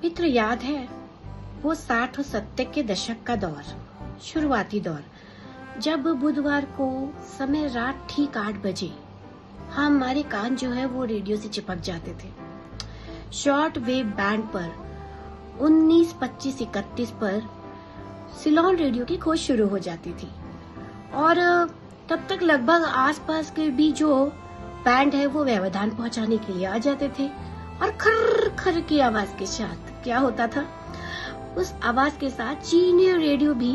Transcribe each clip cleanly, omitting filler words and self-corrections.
मित्र, याद है वो 60 और 70 के दशक का दौर, शुरुआती दौर, जब बुधवार को समय रात ठीक 8 बजे हमारे कान जो है वो रेडियो से चिपक जाते थे। शॉर्ट वेव बैंड पर 19, 25, 31 पर सिलोन रेडियो की खोज शुरू हो जाती थी और तब तक लगभग आसपास के भी जो बैंड है वो व्यवधान पहुंचाने के लिए आ जाते थे और खर खर की आवाज के साथ क्या होता था, उस आवाज के साथ चीनी रेडियो भी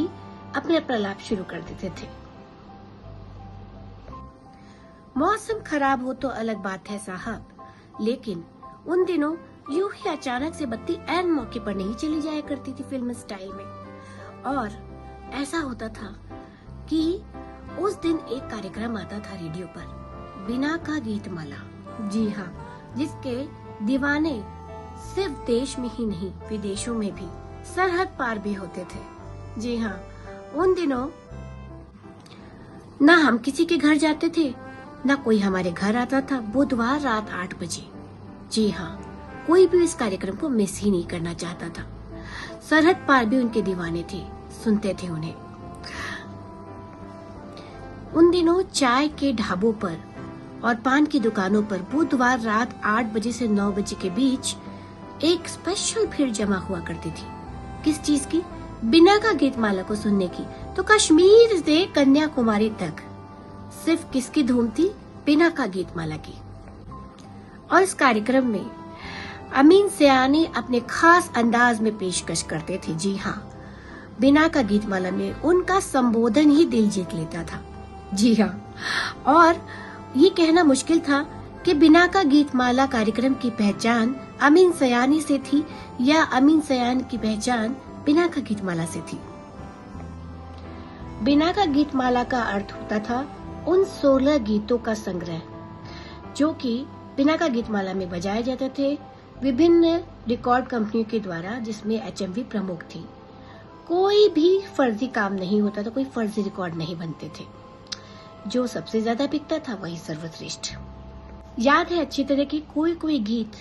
अपने प्रलाप शुरू कर देते थे। मौसम खराब हो तो अलग बात है साहब, लेकिन उन दिनों यूं ही अचानक से बत्ती ऐन मौके पर नहीं चली जाया करती थी फिल्म स्टाइल में। और ऐसा होता था कि उस दिन एक कार्यक्रम आता था रेडियो पर, बिना का गीतमाला। जी हाँ, जिसके दीवाने सिर्फ देश में ही नहीं विदेशों में भी, सरहद पार भी होते थे। जी हाँ, उन दिनों ना हम किसी के घर जाते थे, ना कोई हमारे घर आता था बुधवार रात 8 बजे। जी हाँ, कोई भी इस कार्यक्रम को मिस ही नहीं करना चाहता था। सरहद पार भी उनके दीवाने थे, सुनते थे उन्हें। उन दिनों चाय के ढाबों पर और पान की दुकानों पर बुधवार रात 8 बजे से 9 बजे के बीच एक स्पेशल भीड़ जमा हुआ करती थी। किस चीज की? बिना का गीतमाला को सुनने की। तो कश्मीर से कन्याकुमारी तक सिर्फ किसकी धूम थी? बिना का गीतमाला की। और इस कार्यक्रम में अमीन सयानी अपने खास अंदाज में पेशकश करते थे। जी हाँ, बिना का गीतमाला में उनका संबोधन ही दिल जीत लेता था। जी हाँ, और ये कहना मुश्किल था कि बिना का गीतमाला कार्यक्रम की पहचान अमीन सयानी से थी या अमीन सयानी की पहचान बिना का गीतमाला से थी। बिना का गीतमाला का अर्थ होता था उन 16 गीतों का संग्रह जो कि बिना का गीतमाला में बजाए जाते थे विभिन्न रिकॉर्ड कंपनियों के द्वारा, जिसमें एचएमवी प्रमुख थी। कोई भी फर्जी काम नहीं होता था, कोई फर्जी रिकॉर्ड नहीं बनते थे। जो सबसे ज्यादा बिकता था वही सर्वश्रेष्ठ। याद है अच्छी तरह की कोई गीत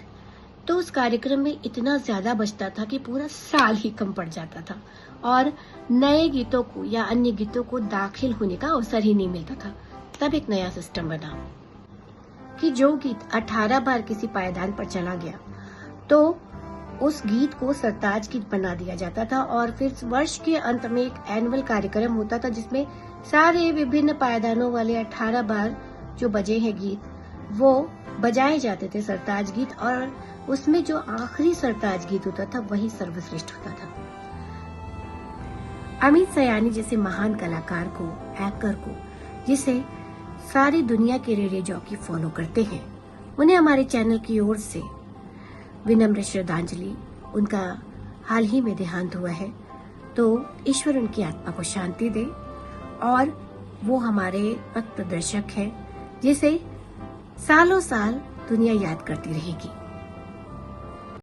तो उस कार्यक्रम में इतना ज्यादा बजता था कि पूरा साल ही कम पड़ जाता था और नए गीतों को या अन्य गीतों को दाखिल होने का अवसर ही नहीं मिलता था। तब एक नया सिस्टम बना कि जो गीत 18 बार किसी पायदान पर चला गया तो उस गीत को सरताज गीत बना दिया जाता था और फिर वर्ष के अंत में एक एनुअल कार्यक्रम होता था जिसमें सारे विभिन्न पायदानों वाले 18 बार जो बजे हैं गीत वो बजाए जाते थे, सरताज गीत, और उसमें जो आखिरी सरताज गीत होता था वही सर्वश्रेष्ठ होता था। अमित सयानी जैसे महान कलाकार को, एंकर को, जिसे सारी दुनिया के रेडियो जॉकी फॉलो करते हैं, उन्हें हमारे चैनल की ओर से विनम्र श्रद्धांजलि। उनका हाल ही में देहांत हुआ है, तो ईश्वर उनकी आत्मा को शांति दे और वो हमारे पथ प्रदर्शक है जिसे सालों साल दुनिया याद करती रहेगी।